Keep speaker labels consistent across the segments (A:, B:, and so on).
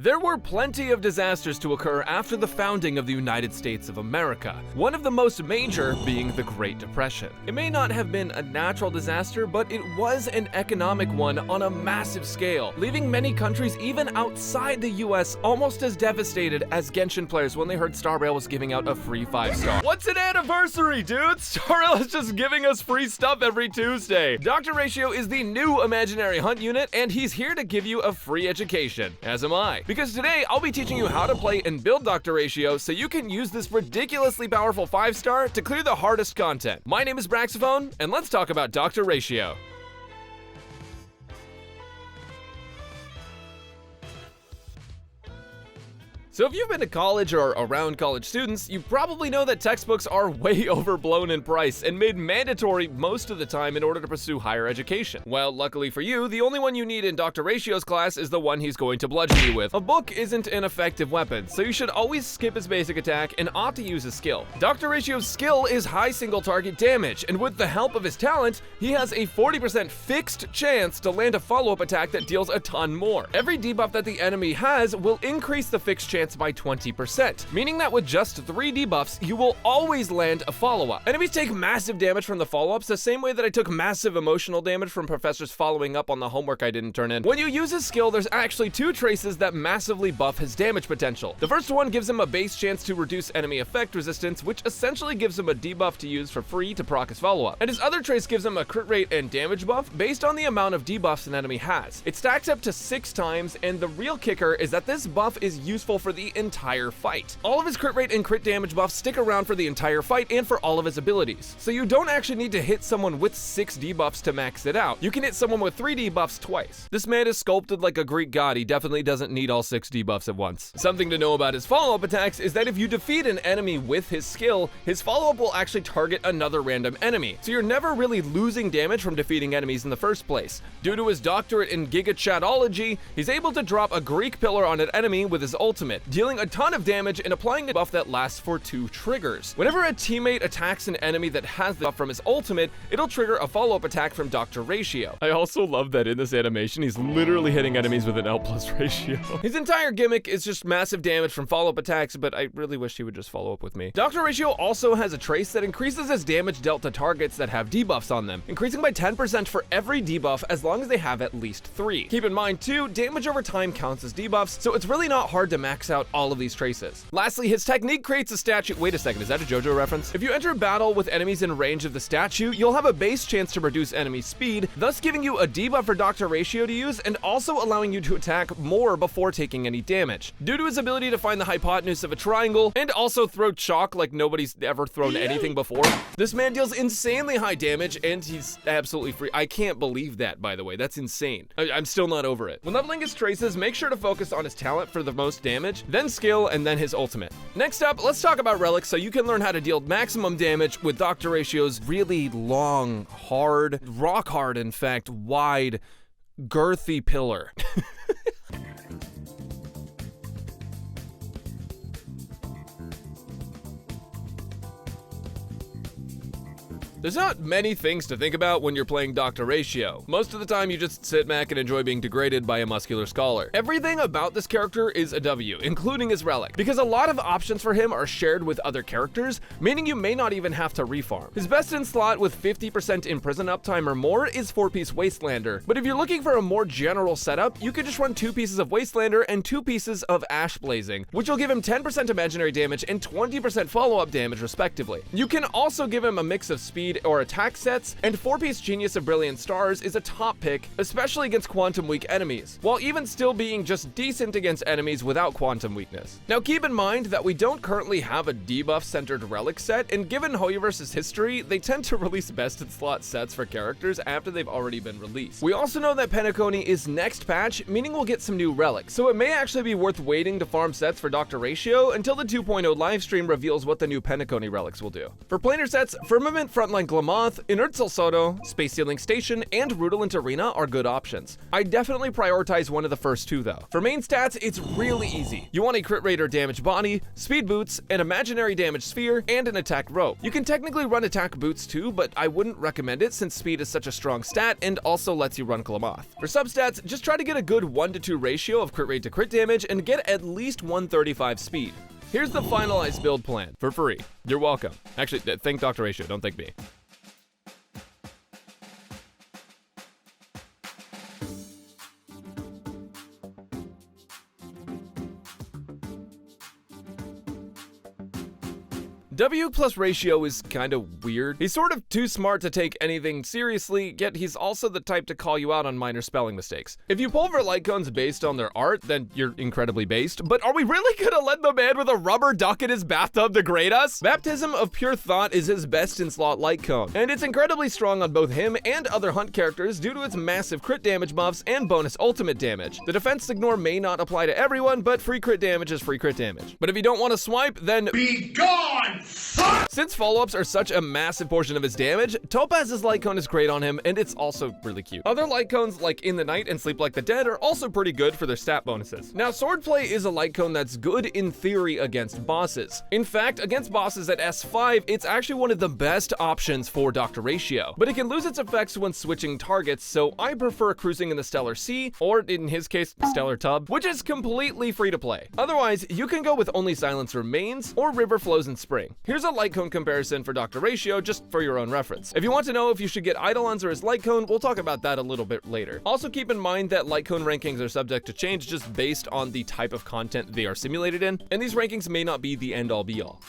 A: There were plenty of disasters to occur after the founding of the United States of America, one of the most major being the Great Depression. It may not have been a natural disaster, but it was an economic one on a massive scale, leaving many countries even outside the US almost as devastated as Genshin players when they heard Star Rail was giving out a free 5-star. What's an anniversary, dude? Star Rail is just giving us free stuff every Tuesday. Dr. Ratio is the new imaginary hunt unit, and he's here to give you a free education, as am I. Because today, I'll be teaching you how to play and build Dr. Ratio so you can use this ridiculously powerful 5-star to clear the hardest content. My name is Braxophone, and let's talk about Dr. Ratio. So if you've been to college or around college students, you probably know that textbooks are way overblown in price and made mandatory most of the time in order to pursue higher education. Well, luckily for you, the only one you need in Dr. Ratio's class is the one he's going to bludgeon you with. A book isn't an effective weapon, so you should always skip his basic attack and opt to use his skill. Dr. Ratio's skill is high single target damage, and with the help of his talent, he has a 40% fixed chance to land a follow-up attack that deals a ton more. Every debuff that the enemy has will increase the fixed chance by 20%, meaning that with just 3 debuffs, you will always land a follow-up. Enemies take massive damage from the follow-ups the same way that I took massive emotional damage from professors following up on the homework I didn't turn in. When you use his skill, there's actually 2 traces that massively buff his damage potential. The first one gives him a base chance to reduce enemy effect resistance, which essentially gives him a debuff to use for free to proc his follow-up. And his other trace gives him a crit rate and damage buff based on the amount of debuffs an enemy has. It stacks up to 6 times, and the real kicker is that this buff is useful for the entire fight. All of his crit rate and crit damage buffs stick around for the entire fight and for all of his abilities. So you don't actually need to hit someone with 6 debuffs to max it out. You can hit someone with 3 debuffs twice. This man is sculpted like a Greek god. He definitely doesn't need all 6 debuffs at once. Something to know about his follow-up attacks is that if you defeat an enemy with his skill, his follow-up will actually target another random enemy. So you're never really losing damage from defeating enemies in the first place. Due to his doctorate in Gigachatology, he's able to drop a Greek pillar on an enemy with his ultimate, dealing a ton of damage and applying a buff that lasts for 2 triggers. Whenever a teammate attacks an enemy that has the buff from his ultimate, it'll trigger a follow-up attack from Dr. Ratio. I also love that in this animation, he's literally hitting enemies with an L+ ratio. His entire gimmick is just massive damage from follow-up attacks, but I really wish he would just follow up with me. Dr. Ratio also has a trace that increases his damage dealt to targets that have debuffs on them, increasing by 10% for every debuff as long as they have at least 3. Keep in mind too, damage over time counts as debuffs, so it's really not hard to max out all of these traces. Lastly, his technique creates a statue. Wait a second, is that a JoJo reference? If you enter battle with enemies in range of the statue, you'll have a base chance to reduce enemy speed, thus giving you a debuff for Dr. Ratio to use and also allowing you to attack more before taking any damage. Due to his ability to find the hypotenuse of a triangle and also throw chalk like nobody's ever thrown anything before, this man deals insanely high damage and he's absolutely free. I can't believe that, by the way. That's insane. I'm still not over it. When leveling his traces, make sure to focus on his talent for the most damage, then skill, and then his ultimate. Next up, let's talk about Relics so you can learn how to deal maximum damage with Dr. Ratio's really long, hard, rock hard in fact, wide, girthy pillar. There's not many things to think about when you're playing Dr. Ratio. Most of the time, you just sit back and enjoy being degraded by a muscular scholar. Everything about this character is a W, including his relic, because a lot of options for him are shared with other characters, meaning you may not even have to refarm. His best in slot with 50% imprison uptime or more is 4-piece Wastelander, but if you're looking for a more general setup, you could just run 2 pieces of Wastelander and 2 pieces of Ash Blazing, which will give him 10% imaginary damage and 20% follow-up damage respectively. You can also give him a mix of speed or attack sets, and 4-piece Genius of Brilliant Stars is a top pick, especially against quantum weak enemies, while even still being just decent against enemies without quantum weakness. Now keep in mind that we don't currently have a debuff-centered relic set, and given Hoyoverse's history, they tend to release best in slot sets for characters after they've already been released. We also know that Penacony is next patch, meaning we'll get some new relics, so it may actually be worth waiting to farm sets for Dr. Ratio until the 2.0 livestream reveals what the new Penacony relics will do. For planar sets, Firmament Frontline Frontline Glamoth, Inertial Soto, Space Sealing Station, and Rutilant Arena are good options. I definitely prioritize one of the first two though. For main stats, it's really easy. You want a crit rate or damage body, speed boots, an imaginary damage sphere, and an attack rope. You can technically run attack boots too, but I wouldn't recommend it since speed is such a strong stat and also lets you run Glamoth. For substats, just try to get a good 1-to-2 ratio of crit rate to crit damage and get at least 135 speed. Here's the finalized build plan for free. You're welcome. Actually, thank Dr. Ratio, don't thank me. W plus Ratio is kinda weird. He's sort of too smart to take anything seriously, yet he's also the type to call you out on minor spelling mistakes. If you pull for light cones based on their art, then you're incredibly based, but are we really gonna let the man with a rubber duck in his bathtub degrade us? Baptism of Pure Thought is his best in slot light cone, and it's incredibly strong on both him and other hunt characters due to its massive crit damage buffs and bonus ultimate damage. The defense ignore may not apply to everyone, but free crit damage is free crit damage. But if you don't want to swipe, then be gone! Since follow-ups are such a massive portion of his damage, Topaz's light cone is great on him, and it's also really cute. Other light cones like In the Night and Sleep Like the Dead are also pretty good for their stat bonuses. Now, Swordplay is a light cone that's good in theory against bosses. In fact, against bosses at S5, it's actually one of the best options for Dr. Ratio, but it can lose its effects when switching targets, so I prefer cruising in the Stellar Sea, or in his case, Stellar Tub, which is completely free to play. Otherwise, you can go with Only Silence Remains or River Flows in Spring. Here's a light cone comparison for Dr. Ratio, just for your own reference. If you want to know if you should get Eidolons or his light cone, we'll talk about that a little bit later. Also keep in mind that light cone rankings are subject to change just based on the type of content they are simulated in, and these rankings may not be the end-all be-all.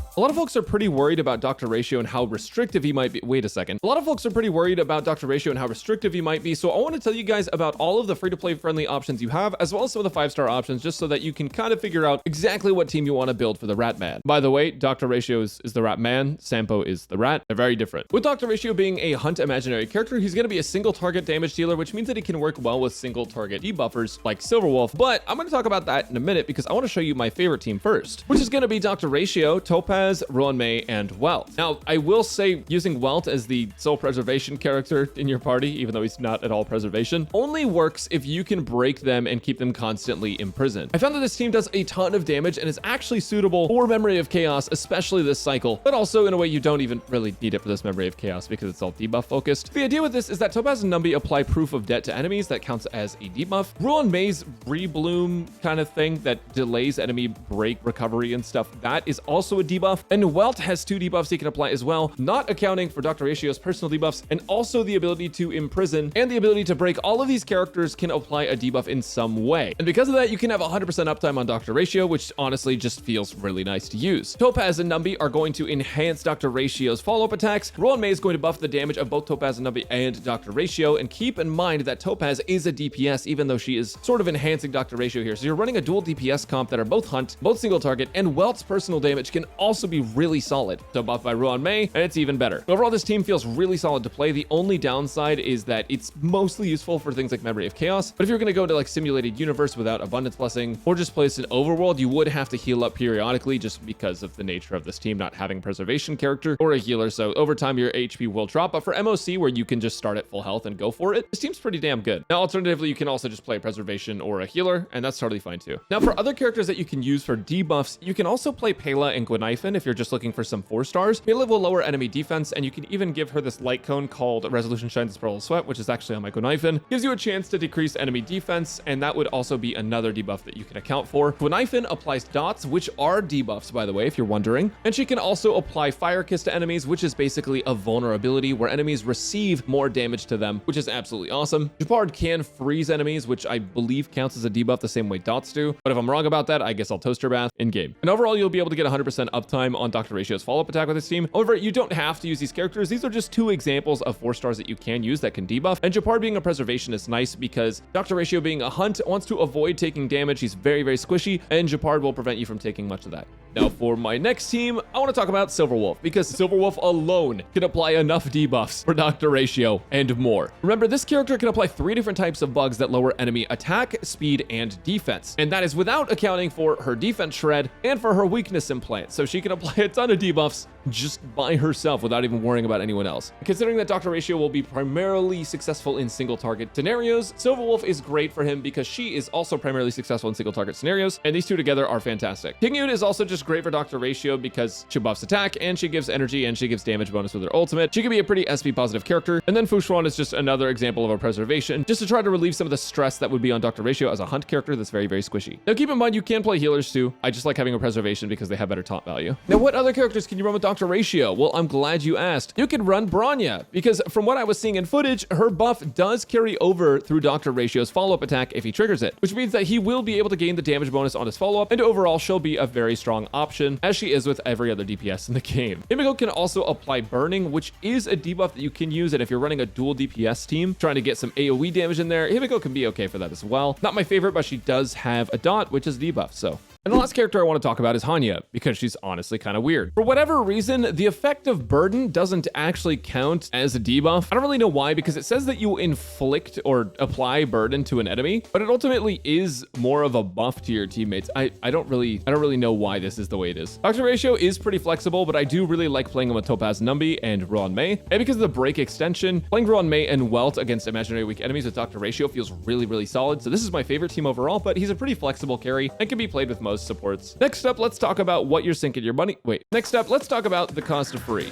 A: A lot of folks are pretty worried about Dr. Ratio and how restrictive he might be. Wait a second. A lot of folks are pretty worried about Dr. Ratio and how restrictive he might be, so I want to tell you guys about all of the free-to-play friendly options you have, as well as some of the 5-star options, just so that you can kind of figure out exactly what team you want to build for the Rat Man. By the way, Dr. Ratio is the Rat Man, Sampo is the Rat. They're very different. With Dr. Ratio being a hunt imaginary character, he's going to be a single target damage dealer, which means that he can work well with single target debuffers like Silverwolf, but I'm going to talk about that in a minute because I want to show you my favorite team first, which is going to be Dr. Ratio, Topaz, Ruanmei, and Welt. Now, I will say using Welt as the sole preservation character in your party, even though he's not at all preservation, only works if you can break them and keep them constantly imprisoned. I found that this team does a ton of damage and is actually suitable for Memory of Chaos, especially this cycle, but also in a way you don't even really need it for this Memory of Chaos because it's all debuff focused. The idea with this is that Topaz and Numby apply Proof of Debt to enemies that counts as a debuff. Ruanmei's Rebloom kind of thing that delays enemy break recovery and stuff, that is also a debuff, and Welt has 2 debuffs he can apply as well, not accounting for Dr. Ratio's personal debuffs, and also the ability to imprison and the ability to break. All of these characters can apply a debuff in some way. And because of that, you can have 100% uptime on Dr. Ratio, which honestly just feels really nice to use. Topaz and Numby are going to enhance Dr. Ratio's follow-up attacks. Ruanmei is going to buff the damage of both Topaz and Numby and Dr. Ratio, and keep in mind that Topaz is a DPS, even though she is sort of enhancing Dr. Ratio here. So you're running a dual DPS comp that are both hunt, both single target, and Welt's personal damage can also be really solid. So buffed by Ruanmei, and it's even better. Overall, this team feels really solid to play. The only downside is that it's mostly useful for things like Memory of Chaos, but if you're going to go to like Simulated Universe without Abundance Blessing, or just place an Overworld, you would have to heal up periodically just because of the nature of this team not having preservation character or a healer, so over time your HP will drop, but for MOC where you can just start at full health and go for it, this team's pretty damn good. Now, alternatively, you can also just play preservation or a healer, and that's totally fine too. Now, for other characters that you can use for debuffs, you can also play Pela and Gwenaifen if you're just looking for some 4-stars. Pela will lower enemy defense, and you can even give her this light cone called Resolution Shines Pearl of Sweat, which is actually on my Gwenaifen. Gives you a chance to decrease enemy defense, and that would also be another debuff that you can account for. Gwenaifen applies dots, which are debuffs, by the way, if you're wondering. And she can also apply Fire Kiss to enemies, which is basically a vulnerability where enemies receive more damage to them, which is absolutely awesome. Japard can freeze enemies, which I believe counts as a debuff the same way dots do. But if I'm wrong about that, I guess I'll Toaster Bath in-game. And overall, you'll be able to get 100% uptime on Dr. Ratio's follow-up attack with this team. However, you don't have to use these characters. These are just 2 examples of 4-stars that you can use that can debuff. And Japard being a preservation is nice because Dr. Ratio being a hunt wants to avoid taking damage. He's very, very squishy, and Japard will prevent you from taking much of that. Now for my next team, I want to talk about Silverwolf, because Silverwolf alone can apply enough debuffs for Dr. Ratio and more. Remember, this character can apply 3 different types of bugs that lower enemy attack, speed, and defense. And that is without accounting for her defense shred and for her weakness implant. So she can apply a ton of debuffs just by herself without even worrying about anyone else. Considering that Dr. Ratio will be primarily successful in single target scenarios, Silverwolf is great for him because she is also primarily successful in single target scenarios, and these two together are fantastic. King Yun is also just great for Dr. Ratio because she buffs attack and she gives energy and she gives damage bonus with her ultimate. She can be a pretty SP positive character. And then Fu Xuan is just another example of a preservation, just to try to relieve some of the stress that would be on Dr. Ratio as a hunt character that's very, very squishy. Now keep in mind, you can play healers too. I just like having a preservation because they have better taunt value. Now what other characters can you run with Dr. Ratio? Well, I'm glad you asked. You can run Bronya, because from what I was seeing in footage, her buff does carry over through Dr. Ratio's follow-up attack if he triggers it, which means that he will be able to gain the damage bonus on his follow-up, and overall she'll be a very strong option, as she is with every other DPS in the game. Himiko can also apply Burning, which is a debuff that you can use, and if you're running a dual DPS team trying to get some AoE damage in there, Himiko can be okay for that as well. Not my favorite, but she does have a dot, which is debuff, so. And the last character I want to talk about is Hanya, because she's honestly kind of weird. For whatever reason, the effect of Burden doesn't actually count as a debuff. I don't really know why, because it says that you inflict or apply burden to an enemy, but it ultimately is more of a buff to your teammates. I don't really know why this is the way it is. Dr. Ratio is pretty flexible, but I do really like playing him with Topaz Numbi and Ruan Mei. And because of the break extension, playing Ruan Mei and Welt against imaginary weak enemies with Dr. Ratio feels really, really solid. So this is my favorite team overall, but he's a pretty flexible carry and can be played with most supports. Next up, let's talk about what you're sinking your money. Next up, let's talk about the cost of free.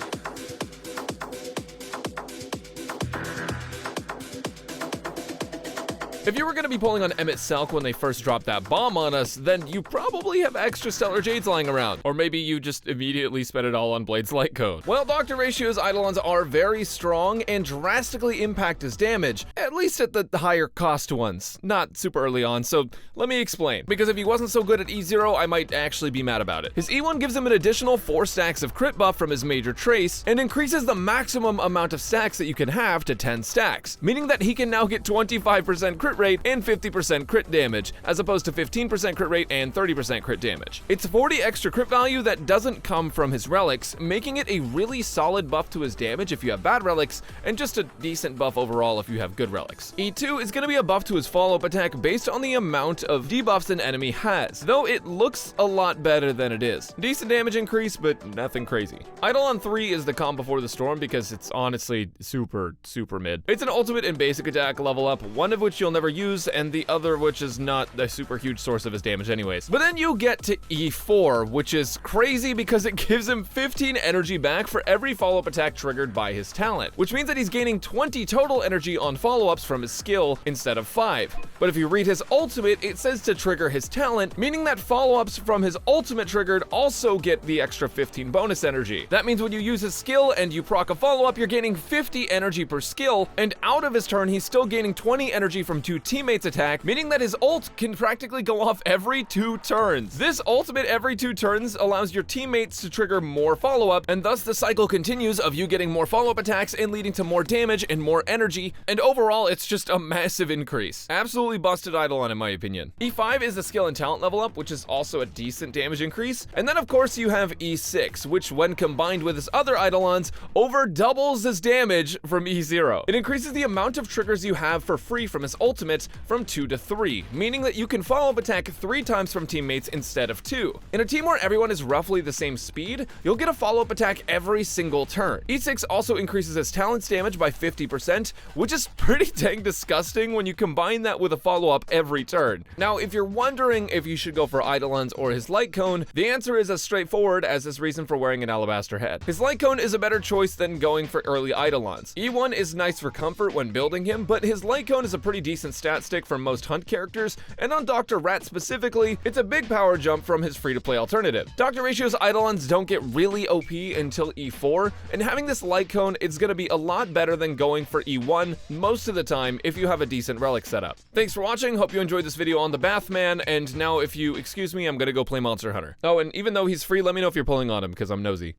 A: If you were going to be pulling on Emmett Selk when they first dropped that bomb on us, then you probably have extra Stellar Jades lying around. Or maybe you just immediately spent it all on Blade's Light Code. Well, Dr. Ratio's Eidolons are very strong and drastically impact his damage, at least at the higher cost ones. Not super early on, so let me explain. Because if he wasn't so good at E0, I might actually be mad about it. His E1 gives him an additional 4 stacks of crit buff from his major trace, and increases the maximum amount of stacks that you can have to 10 stacks, meaning that he can now get 25% crit rate and 50% crit damage, as opposed to 15% crit rate and 30% crit damage. It's 40 extra crit value that doesn't come from his relics, making it a really solid buff to his damage if you have bad relics, and just a decent buff overall if you have good relics. E2 is going to be a buff to his follow-up attack based on the amount of debuffs an enemy has, though it looks a lot better than it is. Decent damage increase, but nothing crazy. Eidolon 3 is the calm before the storm because it's honestly super mid. It's an ultimate and basic attack level up, one of which you'll never use, and the other which is not a super huge source of his damage anyways. But then you get to E4, which is crazy because it gives him 15 energy back for every follow-up attack triggered by his talent, which means that he's gaining 20 total energy on follow-ups from his skill instead of 5. But if you read his ultimate, it says to trigger his talent, meaning that follow-ups from his ultimate triggered also get the extra 15 bonus energy. That means when you use his skill and you proc a follow-up, you're gaining 50 energy per skill, and out of his turn, he's still gaining 20 energy from 2 teammates attack, meaning that his ult can practically go off every 2 turns. This ultimate every 2 turns allows your teammates to trigger more follow-up, and thus the cycle continues of you getting more follow-up attacks and leading to more damage and more energy, and overall it's just a massive increase. Absolutely busted Eidolon in my opinion. E5 is the skill and talent level up, which is also a decent damage increase, and then of course you have E6, which when combined with his other Eidolons, over doubles his damage from E0. It increases the amount of triggers you have for free from his ultimate from 2 to 3, meaning that you can follow-up attack 3 times from teammates instead of 2. In a team where everyone is roughly the same speed, you'll get a follow-up attack every single turn. E6 also increases his talent's damage by 50%, which is pretty dang disgusting when you combine that with a follow-up every turn. Now, if you're wondering if you should go for Eidolons or his Light Cone, the answer is as straightforward as his reason for wearing an alabaster head. His Light Cone is a better choice than going for early Eidolons. E1 is nice for comfort when building him, but his Light Cone is a pretty decent stat stick for most hunt characters, and on Dr. Rat specifically, it's a big power jump from his free-to-play alternative. Dr. Ratio's Eidolons don't get really OP until E4, and having this Light Cone, it's gonna be a lot better than going for E1 most of the time if you have a decent relic setup. Thanks for watching, hope you enjoyed this video on the Bathman, and now if you excuse me, I'm gonna go play Monster Hunter. Oh, and even though he's free, let me know if you're pulling on him, because I'm nosy.